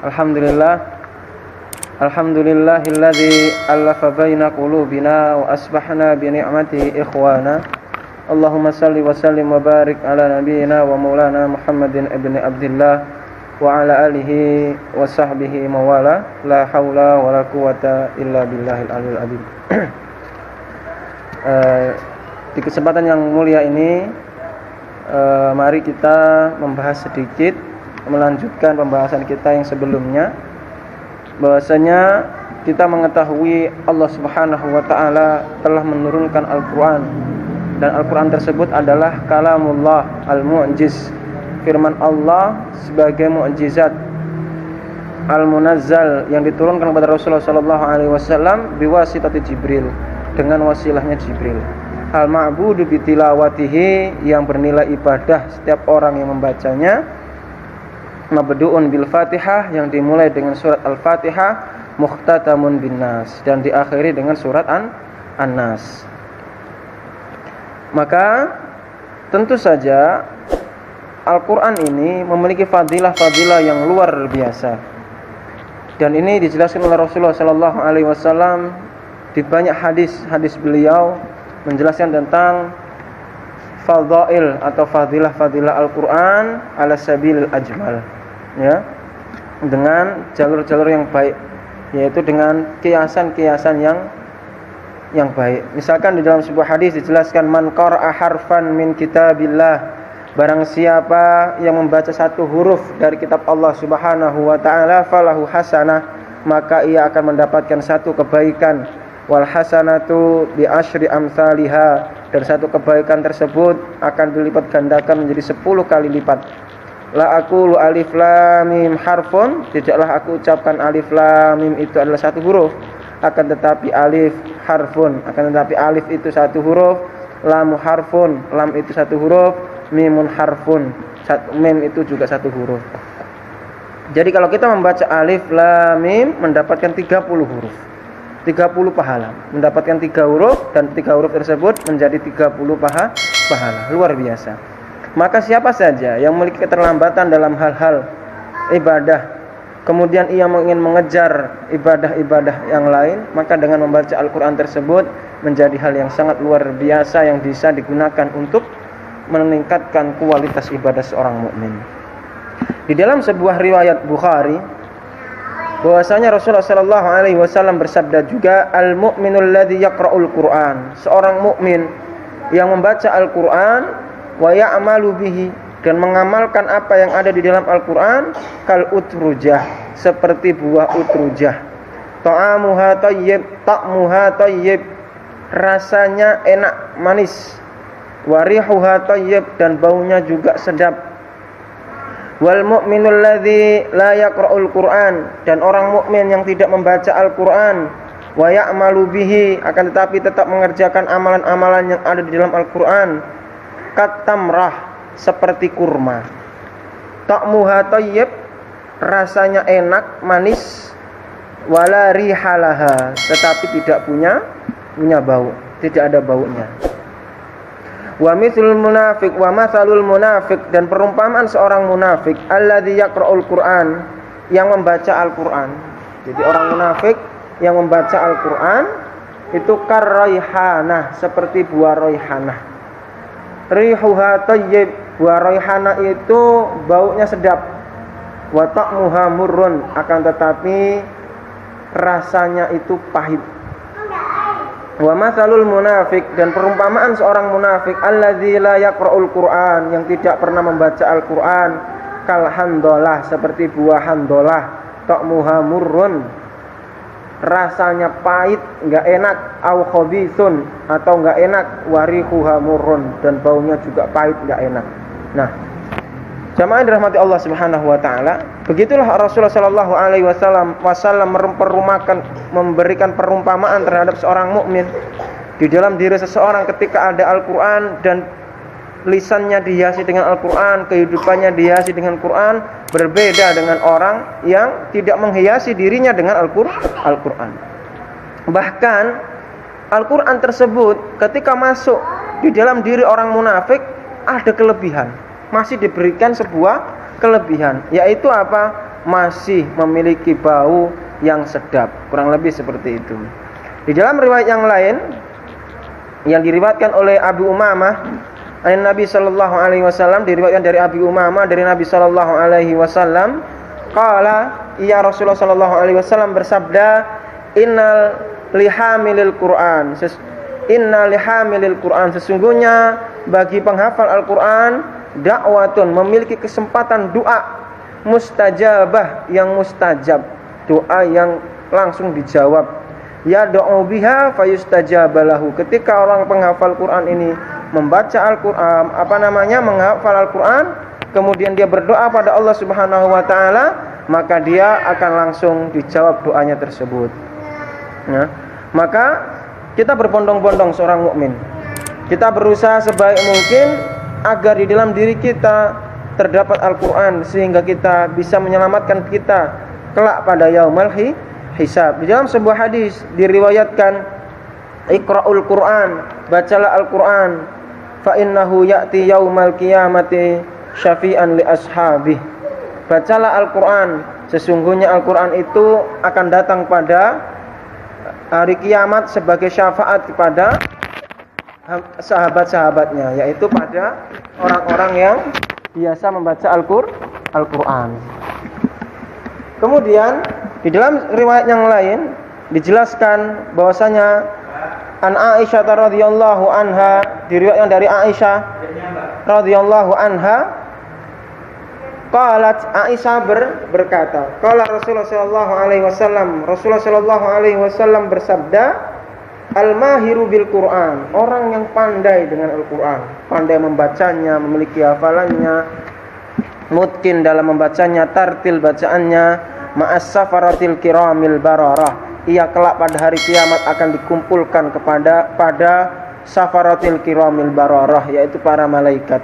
Alhamdulillahilladzi allafa baina qulubina wa asbahna bi ni'matihi ikhwana. Allahumma salli wa sallim wa barik ala nabiyyina wa maulana Muhammadin ibni Abdillah wa ala alihi wa sahbihi mawala. La haula wa la quwata illa billahil aliyil azim. Di kesempatan yang mulia ini, mari kita membahas sedikit, melanjutkan pembahasan kita yang sebelumnya, bahwasanya kita mengetahui Allah Subhanahu wa taala telah menurunkan Al-Qur'an, dan Al-Qur'an tersebut adalah kalamullah al-mu'jiz, firman Allah sebagai mukjizat al-munazzal yang diturunkan kepada Rasulullah sallallahu alaihi wasallam biwasitati Jibril, dengan wasilahnya Jibril. Al-ma'budu bitilawatihi, yang bernilai ibadah setiap orang yang membacanya. Mabdu'un bil Fatihah, yang dimulai dengan surat Al-Fatihah. Muhtatamun bin Nas, dan diakhiri dengan surat An-Nas. Maka tentu saja Al-Quran ini memiliki fadilah-fadilah yang luar biasa, dan ini dijelaskan oleh Rasulullah SAW di banyak hadis beliau menjelaskan tentang fadail atau fadilah-fadilah Al-Quran ala sabilil ajmal, ya, dengan jalur-jalur yang baik, yaitu dengan kiasan-kiasan yang baik. Misalkan di dalam sebuah hadis dijelaskan, man qara'a harfan min kitabillah, barang siapa yang membaca satu huruf dari kitab Allah Subhanahu wa taala, falahu hasanah, maka ia akan mendapatkan satu kebaikan. Wal hasanatu bi asyri amsalihha, dan satu kebaikan tersebut akan dilipat gandakan menjadi 10 kali lipat. La aqulu alif lam mim harfun, tidaklah aku ucapkan alif lam mim itu adalah satu huruf, akan tetapi alif harfun, akan tetapi alif itu satu huruf, lam harfun, lam itu satu huruf, mimun harfun, mim itu juga satu huruf. Jadi kalau kita membaca alif lam mim mendapatkan 30 huruf, 30 pahala, mendapatkan 3 huruf, dan 3 huruf tersebut menjadi 30 pahala. Luar biasa. Maka siapa saja yang memiliki keterlambatan dalam hal-hal ibadah, kemudian ia ingin mengejar ibadah-ibadah yang lain, maka dengan membaca Al-Quran tersebut menjadi hal yang sangat luar biasa yang bisa digunakan untuk meningkatkan kualitas ibadah seorang mukmin. Di dalam sebuah riwayat Bukhari, bahwasanya Rasulullah sallallahu alaihi wasallam bersabda juga, al-mu'minul ladzi yaqra'ul Qur'an, seorang mukmin yang membaca Al-Qur'an wa ya'malu bihi, dan mengamalkan apa yang ada di dalam Al-Qur'an, kal utrujah, seperti buah utrujah. Ta'amuha thayyib, ta'muha thayyib, rasanya enak, manis. Wa rihuha thayyib, dan baunya juga sedap. Wal mu'minul ladzi la yaqra'ul Qur'an, dan orang mukmin yang tidak membaca Al-Qur'an, wa ya'malu bihi, akan tetapi tetap mengerjakan amalan-amalan yang ada di dalam Al-Qur'an, katamrah, seperti kurma. Ta'muha thayyib, rasanya enak, manis. Wala rihalaha, tetapi tidak punya bau, tidak ada baunya. Wa mithlul munafiq wa mathalul munafiq, dan perumpamaan seorang munafik, alladzi yaqra'ul Qur'an, yang membaca Al-Qur'an. Jadi orang munafik yang membaca Al-Qur'an itu karraihanah, seperti buah raihanah. Rihuha thayyib, buah raihana itu baunya sedap. Wa ta'muha murrun, akan tetapi rasanya itu pahit. Wa mathalul munafik, dan perumpamaan seorang munafik, alladzi la yaqra'ul Qur'an, yang tidak pernah membaca Al-Qur'an, kal handalah, seperti buah handalah. Ta'muha murrun, rasanya pahit, enggak enak. Au khabithun, atau enggak enak. Warihuha murrun, dan baunya juga pahit, enggak enak. Nah, jamaah dirahmati Allah Subhanahu wa taala, begitulah Rasulullah sallallahu alaihi wasallam memberikan perumpamaan terhadap seorang mukmin di dalam diri seseorang ketika ada Al-Qur'an, dan lisannya dihiasi dengan Al-Qur'an, kehidupannya dihiasi dengan Qur'an, berbeda dengan orang yang tidak menghiasi dirinya dengan Al-Qur'an. Bahkan Al-Qur'an tersebut ketika masuk di dalam diri orang munafik ada kelebihan, masih diberikan sebuah kelebihan, yaitu apa? masih memiliki bau yang sedap. Kurang lebih seperti itu. Di dalam riwayat yang lain yang diriwayatkan oleh Abu Umamah dari Nabi sallallahu alaihi wasallam, diriwayatkan dari Abu Umamah dari Nabi sallallahu alaihi wasallam, qala, ya Rasulullah sallallahu alaihi wasallam bersabda, innal lihamilil Qur'an, sesungguhnya bagi penghafal Al-Qur'an dakwatun, memiliki kesempatan doa mustajabah, yang mustajab, doa yang langsung dijawab. Ya do'u biha fayustajabalahu, ketika orang penghafal Quran ini membaca Al-Quran, menghafal Al-Quran, kemudian dia berdoa pada Allah Subhanahu wa ta'ala, maka dia akan langsung dijawab doanya tersebut. Nah, maka kita berbondong-bondong seorang mukmin, kita berusaha sebaik mungkin agar di dalam diri kita terdapat Al-Quran, sehingga kita bisa menyelamatkan kita kelak pada yaumul hisab. Di dalam sebuah hadis diriwayatkan, Iqra'ul Quran, bacalah Al-Quran, fa innahu ya'ti yaumal qiyamati syafi'an li ashabih. Bacalah Al-Quran, sesungguhnya Al-Quran itu akan datang pada hari kiamat sebagai syafaat kepada sahabat-sahabatnya, yaitu pada orang-orang yang biasa membaca Al-Quran. Kemudian di dalam riwayat yang lain dijelaskan bahwasanya an Aisyah radhiyallahu anha, diriwayatkan dari Aisyah radhiyallahu anha, qalat, Aisyah berkata, qala Rasulullah sallallahu alaihi wasallam, Rasulullah sallallahu alaihi wasallam bersabda, al-mahiru bil Qur'an, orang yang pandai dengan Al-Qur'an, pandai membacanya, memiliki hafalannya, mutqin dalam membacanya, tartil bacaannya, ma'as safaratil kiramil bararah, ia kelak pada hari kiamat akan dikumpulkan pada safaratil kiramil bararah, yaitu para malaikat.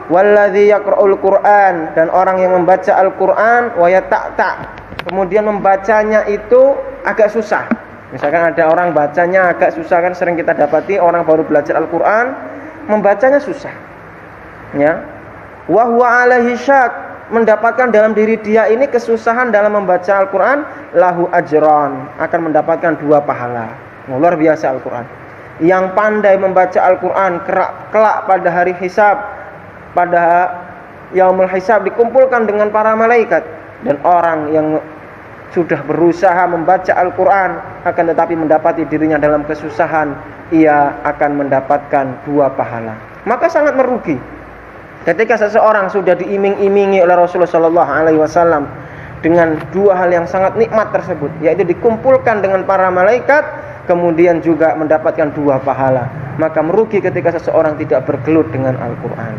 Walladzi yaqra'ul Qur'an, dan orang yang membaca Al-Qur'an wa yata'ta, kemudian membacanya itu agak susah. Misalkan ada orang bacanya agak susah, kan sering kita dapati orang baru belajar Al-Qur'an membacanya susah. Ya. Wa huwa alaihi syak, mendapatkan dalam diri dia ini kesusahan dalam membaca Al-Quran, lahu ajran, akan mendapatkan 2 pahala. Luar biasa Al-Quran. Yang pandai membaca Al-Quran kelak pada hari hisab, pada yaumul hisab, dikumpulkan dengan para malaikat. Dan orang yang sudah berusaha membaca Al-Quran akan tetapi mendapati dirinya dalam kesusahan, ia akan mendapatkan 2 pahala. Maka sangat merugi ketika seseorang sudah diiming-imingi oleh Rasulullah sallallahu alaihi wasallam dengan 2 hal yang sangat nikmat tersebut, yaitu dikumpulkan dengan para malaikat, kemudian juga mendapatkan 2 pahala. Maka merugi ketika seseorang tidak bergelut dengan Al-Quran.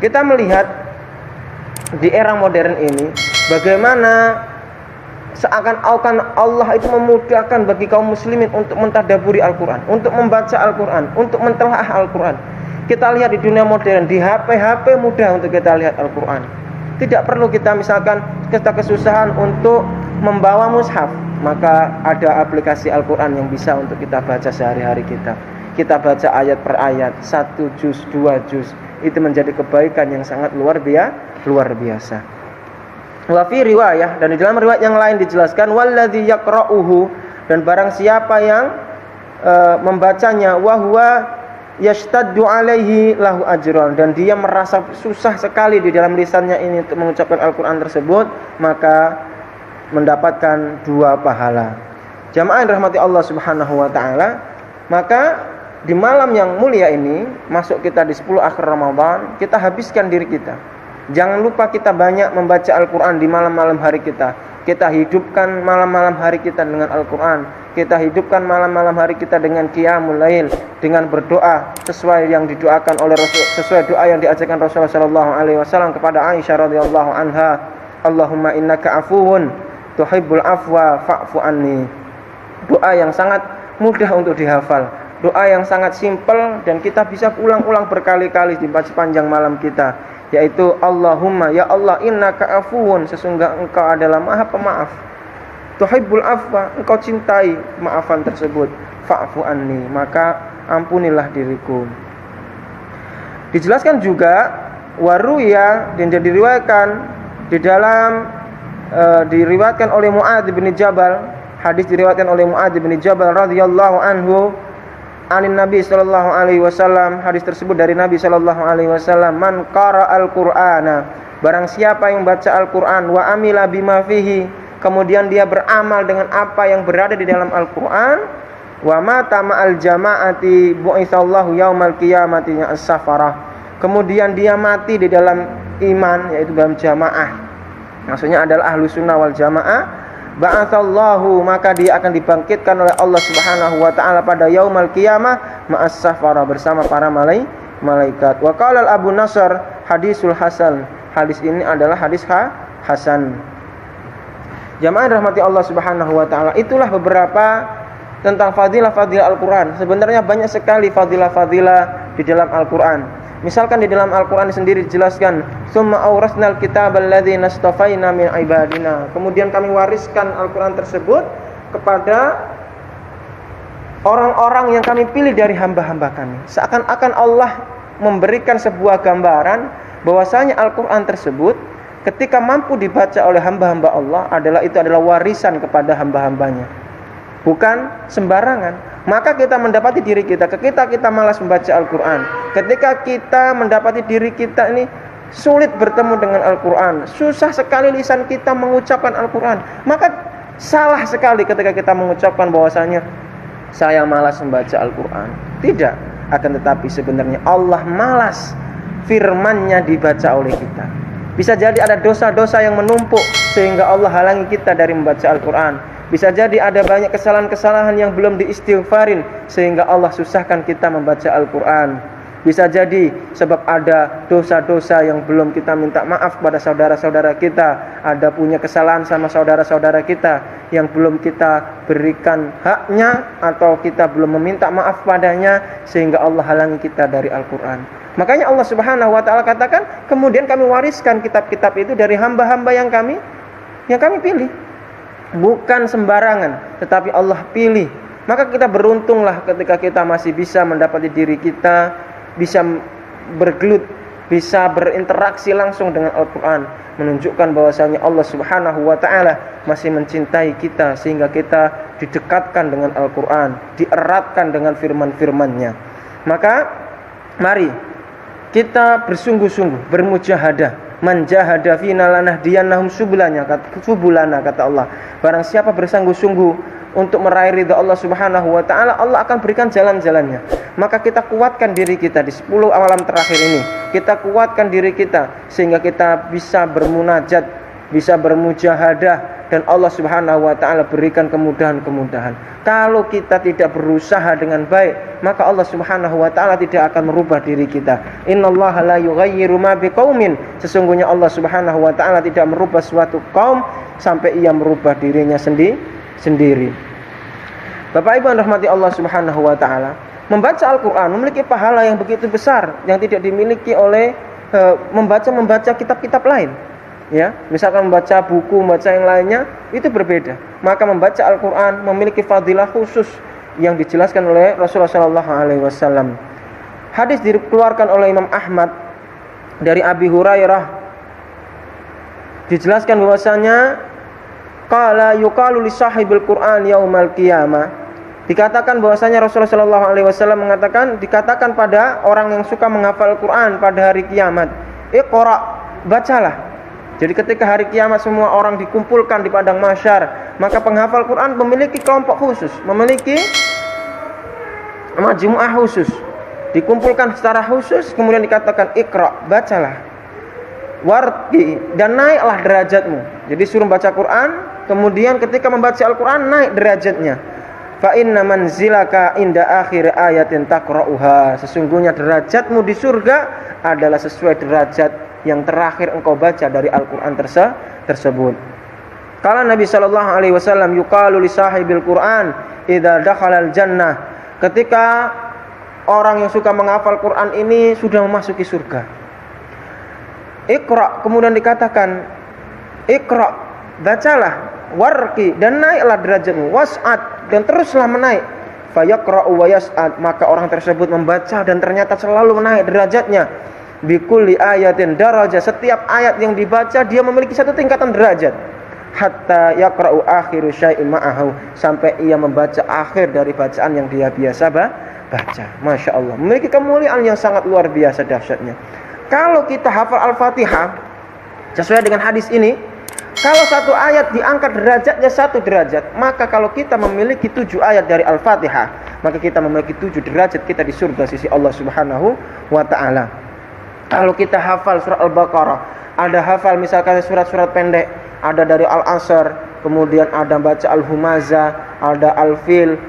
Kita melihat di era modern ini bagaimana seakan-akan Allah itu memudahkan bagi kaum muslimin untuk mentadaburi Al-Quran, untuk membaca Al-Quran, untuk mentelaah Al-Quran. Kita lihat di dunia modern, di HP mudah untuk kita lihat Al-Quran. Tidak perlu kita misalkan kita kesusahan untuk membawa mushaf, maka ada aplikasi Al-Quran yang bisa untuk kita baca sehari-hari kita. Kita baca ayat per ayat, 1 juz, 2 juz. Itu menjadi kebaikan yang sangat luar biasa. Wa fi riwayah, dan di dalam riwayat yang lain dijelaskan, walladzi yaqra'uhu, dan barang siapa yang membacanya, wa huwa yashtaddu alaihi lahu ajran, dan dia merasa susah sekali di dalam lisannya ini untuk mengucapkan Al-Quran tersebut, maka mendapatkan 2 pahala. Jamaah yang dirahmati Allah Subhanahu wa ta'ala, maka di malam yang mulia ini, masuk kita di 10 akhir Ramadan, kita habiskan diri kita. Jangan lupa kita banyak membaca Al-Quran di malam-malam hari kita. Kita hidupkan malam-malam hari kita dengan Al-Quran. Kita hidupkan malam-malam hari kita dengan qiyamul lail, dengan berdoa sesuai yang didoakan oleh Rasul, sesuai doa yang diajarkan Rasulullah sallallahu alaihi wasallam kepada Aisyah radhiyallahu anha, Allahumma innaka afuwun tuhibbul afwa fa'fu anni. Doa yang sangat mudah untuk dihafal, doa yang sangat simpel, dan kita bisa ulang-ulang berkali-kali di sepanjang malam kita, yaitu Allahumma, ya Allah, innaka afuwun, sesungguhnya engkau adalah maha pemaaf, tuhibbul afwa, engkau cintai maafan tersebut, fa'fu anni, maka ampunilah diriku. Dijelaskan juga waruya, dan diriwayatkan di dalam diriwayatkan oleh Muadz bin Jabal, hadis diriwayatkan oleh Muadz bin Jabal radhiyallahu anhu anin Nabi sallallahu alaihi wasallam, hadis tersebut dari Nabi sallallahu alaihi wasallam, man qara'al Qur'ana, barang siapa yang baca Al-Qur'an, wa amila bima fihi, kemudian dia beramal dengan apa yang berada di dalam Al-Qur'an, wa mata ma'al jama'ati bu'itsallahu yaumal qiyamati as-safarah, kemudian dia mati di dalam iman, yaitu dalam jamaah, maksudnya adalah ahlu sunnah wal jamaah, ba'atsallahu, maka dia akan dibangkitkan oleh Allah Subhanahu wa taala pada yaumul qiyamah ma'as safara, bersama para malaikat. Wa qala Abu Nasr hadisul hasan, hadis ini adalah hadis hasan. Jamaah rahmati Allah Subhanahu wa taala, itulah beberapa tentang fadilah-fadilah Al-Qur'an. Sebenarnya banyak sekali fadilah-fadilah di dalam Al-Qur'an. Misalkan di dalam Al-Quran sendiri dijelaskan, summa awrasnal kitabal ladzi nastafaina min ibadina, kemudian kami wariskan Al-Quran tersebut kepada orang-orang yang kami pilih dari hamba-hamba kami. Seakan-akan Allah memberikan sebuah gambaran bahwasanya Al-Quran tersebut ketika mampu dibaca oleh hamba-hamba Allah itu adalah warisan kepada hamba-hambanya, bukan sembarangan. Maka kita mendapati diri kita, ketika kita malas membaca Al-Quran, ketika kita mendapati diri kita ini sulit bertemu dengan Al-Quran, susah sekali lisan kita mengucapkan Al-Quran, maka salah sekali ketika kita mengucapkan bahwasanya saya malas membaca Al-Quran. Tidak, akan tetapi sebenarnya Allah malas firman-Nya dibaca oleh kita. Bisa jadi ada dosa-dosa yang menumpuk sehingga Allah halangi kita dari membaca Al-Quran. Bisa jadi ada banyak kesalahan-kesalahan yang belum diistighfarin sehingga Allah susahkan kita membaca Al-Quran. Bisa jadi sebab ada dosa-dosa yang belum kita minta maaf kepada saudara-saudara kita, ada punya kesalahan sama saudara-saudara kita yang belum kita berikan haknya atau kita belum meminta maaf padanya sehingga Allah halangi kita dari Al-Quran. Makanya Allah Subhanahu wa taala katakan, kemudian kami wariskan kitab-kitab itu dari hamba-hamba yang kami pilih. Bukan sembarangan, tetapi Allah pilih. Maka kita beruntunglah ketika kita masih bisa mendapati diri kita bisa bergelut, bisa berinteraksi langsung dengan Al-Quran, menunjukkan bahwasanya Allah Subhanahu wa ta'ala masih mencintai kita sehingga kita didekatkan dengan Al-Quran, dieratkan dengan firman-firman-Nya. Maka mari kita bersungguh-sungguh, bermujahadah. Man jahada fina lanahdiyannahum subulana, kata Allah. Barang siapa bersungguh-sungguh untuk meraih ridha Allah Subhanahu wa taala, Allah akan berikan jalan-jalannya. Maka kita kuatkan diri kita di 10 malam terakhir ini. Kita kuatkan diri kita sehingga kita bisa bermunajat, bisa bermujahadah, dan Allah Subhanahu wa taala berikan kemudahan-kemudahan. Kalau kita tidak berusaha dengan baik, maka Allah Subhanahu wa taala tidak akan merubah diri kita. Innallaha la yughayyiru ma biqaumin, sesungguhnya Allah Subhanahu wa taala tidak merubah suatu kaum sampai ia merubah dirinya sendiri. Bapak Ibu yang rahmati Allah Subhanahu wa taala, membaca Al-Qur'an memiliki pahala yang begitu besar yang tidak dimiliki oleh membaca kitab-kitab lain. Ya, misalkan membaca buku, membaca yang lainnya itu berbeda. Maka membaca Al-Qur'an memiliki fadilah khusus yang dijelaskan oleh Rasulullah sallallahu alaihi wasallam. Hadis dikeluarkan oleh Imam Ahmad dari Abi Hurairah, dijelaskan bahwasanya qala yuqalu li sahibil Qur'an yaumal qiyamah. Dikatakan bahwasanya Rasulullah sallallahu alaihi wasallam mengatakan, dikatakan pada orang yang suka menghafal Qur'an pada hari kiamat, iqra, bacalah. Jadi ketika hari kiamat semua orang dikumpulkan di padang mahsyar, maka penghafal Quran memiliki kelompok khusus, memiliki majmu'ah khusus, dikumpulkan secara khusus, kemudian dikatakan iqra, bacalah, warqi, dan naiklah derajatmu. Jadi suruh baca Quran, kemudian ketika membaca Al-Quran naik derajatnya. Fa inna manzilaka inda akhir ayatin taqra'uha, sesungguhnya derajatmu di surga adalah sesuai derajat yang terakhir engkau baca dari Al-Quran tersebut. Kala Nabi sallallahu alaihi wasallam, yuqalu li sahibil Quran idza dakhala al-jannah, ketika orang yang suka menghafal Quran ini sudah memasuki surga. Iqra, kemudian dikatakan iqra, bacalah, warqi, dan naiklah derajatmu, was'ad, dan teruslah menaik. Fayaqra'u wa yas'ad, maka orang tersebut membaca dan ternyata selalu menaik derajatnya. Bikulli ayatin daraja, setiap ayat yang dibaca dia memiliki satu tingkatan derajat. hatta yaqra'u akhiru syai'in ma'ahu, sampai ia membaca akhir dari bacaan yang dia biasa baca. Masya Allah, memiliki kemuliaan yang sangat luar biasa dahsyatnya. Kalau kita hafal Al-Fatihah sesuai dengan hadis ini, kalau satu ayat diangkat derajatnya 1 derajat, maka kalau kita memiliki 7 ayat dari Al-Fatihah, maka kita memiliki 7 derajat kita di surga sisi Allah Subhanahu wa ta'ala. Kalau kita hafal surah Al-Baqarah, ada hafal misalkan surat-surat pendek, ada dari Al-Asr, kemudian ada baca Al-Humazah, ada Al-Fil,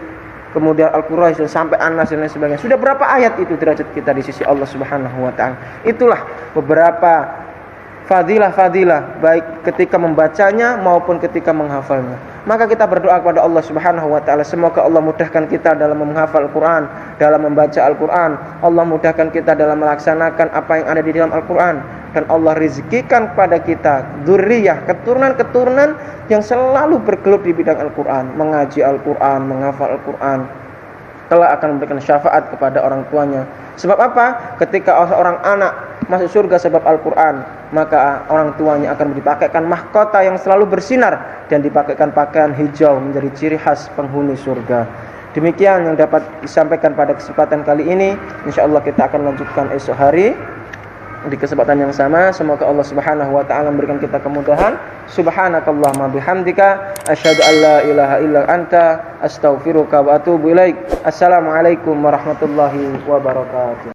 kemudian Al-Quraish sampai An-Nas dan lain sebagainya. Sudah berapa ayat itu derajat kita di sisi Allah Subhanahu wa ta'ala. Itulah beberapa fadilah-fadilah baik ketika membacanya maupun ketika menghafalnya. Maka kita berdoa kepada Allah Subhanahu wa ta'ala, semoga Allah mudahkan kita dalam menghafal Al-Quran, dalam membaca Al-Quran. Allah mudahkan kita dalam melaksanakan apa yang ada di dalam Al-Quran, dan Allah rezekikan kepada kita dzurriyyah, keturunan-keturunan yang selalu bergelut di bidang Al-Quran, mengaji Al-Quran, menghafal Al-Quran, kelak akan memberikan syafaat kepada orang tuanya. Sebab apa? Ketika seorang anak masuk surga sebab Al-Quran, maka orang tuanya akan dipakaikan mahkota yang selalu bersinar dan dipakaikan pakaian hijau menjadi ciri khas penghuni surga. Demikian yang dapat disampaikan pada kesempatan kali ini. InsyaAllah kita akan lanjutkan esok hari di kesempatan yang sama. Semoga Allah Subhanahu wa ta'ala memberikan kita kemudahan. Subhanakallahumma bihamdika asyhadu an la ilaha illa anta astaghfiruka wa atubu ilaik. Assalamualaikum warahmatullahi wabarakatuh.